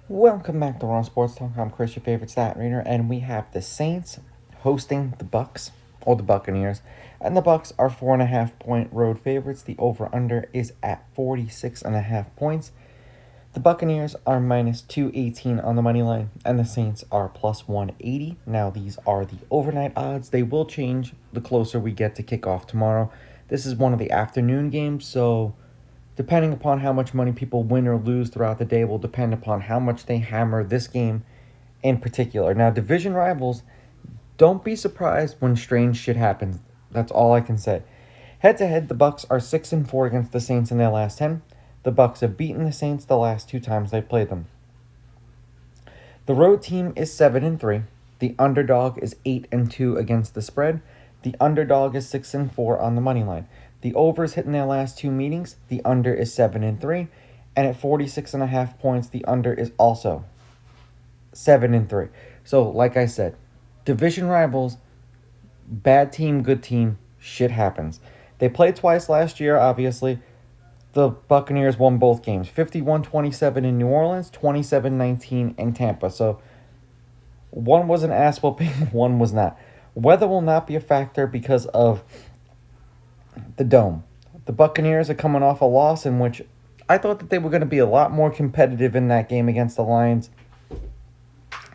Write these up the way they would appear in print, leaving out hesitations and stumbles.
Welcome back to Raw Sports Talk. I'm Chris, your favorite stat reader, and we have the Saints hosting the Bucks or the Buccaneers, and the Bucks are 4.5-point road favorites. The over/under is at 46.5 points. The Buccaneers are minus 218 on the money line, and the Saints are plus 180. Now these are the overnight odds. They will change the closer we get to kickoff tomorrow. This is one of the afternoon games, so depending upon how much money people win or lose throughout the day will depend upon how much they hammer this game in particular. Now, division rivals, don't be surprised when strange shit happens. That's all I can say. Head-to-head, the Bucks are 6-4 against the Saints in their last 10. The Bucks have beaten the Saints the last 2 times they played them. The road team is 7-3. The underdog is 8-2 against the spread. The underdog is 6-4 on the money line. The overs hit in their last 2 meetings. The under is 7-3. And at 46.5 points, the under is also 7-3. So, like I said, division rivals, bad team, good team, shit happens. They played twice last year, obviously. The Buccaneers won both games. 51-27 in New Orleans, 27-19 in Tampa. So, one was an ass whooping, one was not. Weather will not be a factor because of the dome. The Buccaneers are coming off a loss in which I thought that they were going to be a lot more competitive in that game against the Lions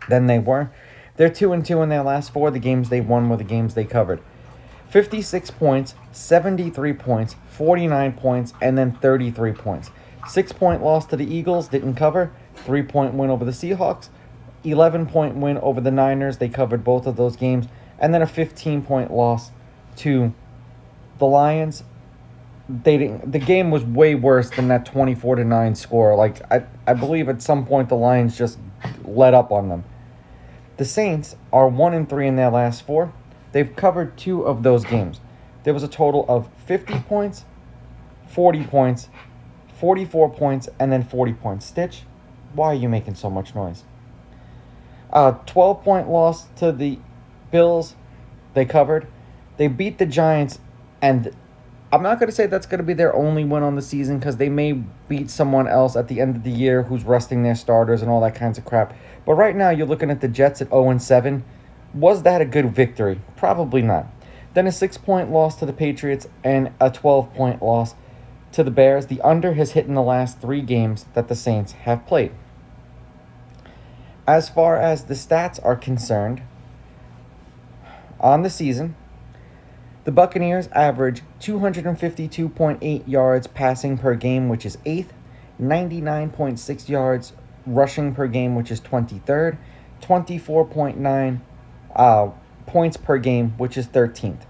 than they were. They're 2-2 in their last 4. The games they won were the games they covered. 56 points, 73 points, 49 points, and then 33 points. 6-point loss to the Eagles, didn't cover. 3-point win over the Seahawks. 11-point win over the Niners. They covered both of those games. And then a 15-point loss to the Lions. The game was way worse than that 24-9 score. Like I believe at some point the Lions just let up on them. The Saints are 1-3 in their last 4. They've covered 2 of those games. There was a total of 50 points, 40 points, 44 points, and then 40 points. Stitch, why are you making so much noise? 12-point loss to the Bills. They covered. They beat the Giants, and I'm not going to say that's going to be their only win on the season because they may beat someone else at the end of the year who's resting their starters and all that kinds of crap. But right now, you're looking at the Jets at 0-7. Was that a good victory? Probably not. Then a 6-point loss to the Patriots and a 12-point loss to the Bears. The under has hit in the last 3 games that the Saints have played. As far as the stats are concerned, on the season, the Buccaneers average 252.8 yards passing per game, which is 8th, 99.6 yards rushing per game, which is 23rd, 24.9 points per game, which is 13th.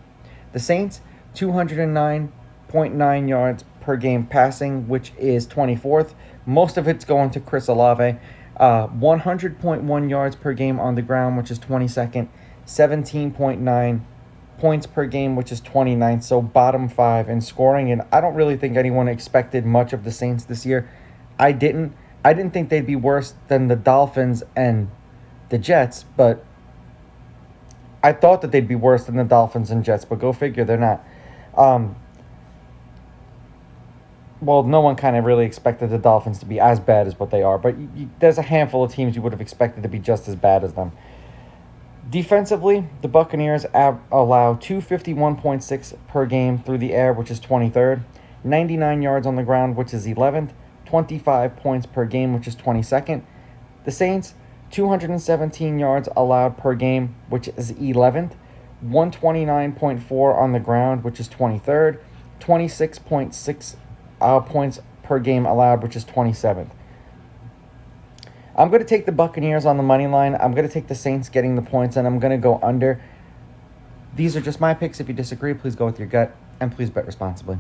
The Saints, 209.9 yards per game passing, which is 24th. Most of it's going to Chris Olave. 100.1 yards per game on the ground, which is 22nd. 17.9 points per game, which is 29th. So bottom 5 in scoring. And I don't really think anyone expected much of the Saints this year. I didn't think they'd be worse than the Dolphins and the Jets, but I thought that they'd be worse than the Dolphins and Jets, but go figure, they're not. Well, no one kind of really expected the Dolphins to be as bad as what they are, but there's a handful of teams you would have expected to be just as bad as them. Defensively, the Buccaneers allow 251.6 per game through the air, which is 23rd, 99 yards on the ground, which is 11th, 25 points per game, which is 22nd. The Saints, 217 yards allowed per game, which is 11th, 129.4 on the ground, which is 23rd, 26.6 points per game allowed, which is 27th. I'm going to take the Buccaneers on the money line. I'm going to take the Saints getting the points, and I'm going to go under. These are just my picks. If you disagree, please go with your gut, and please bet responsibly.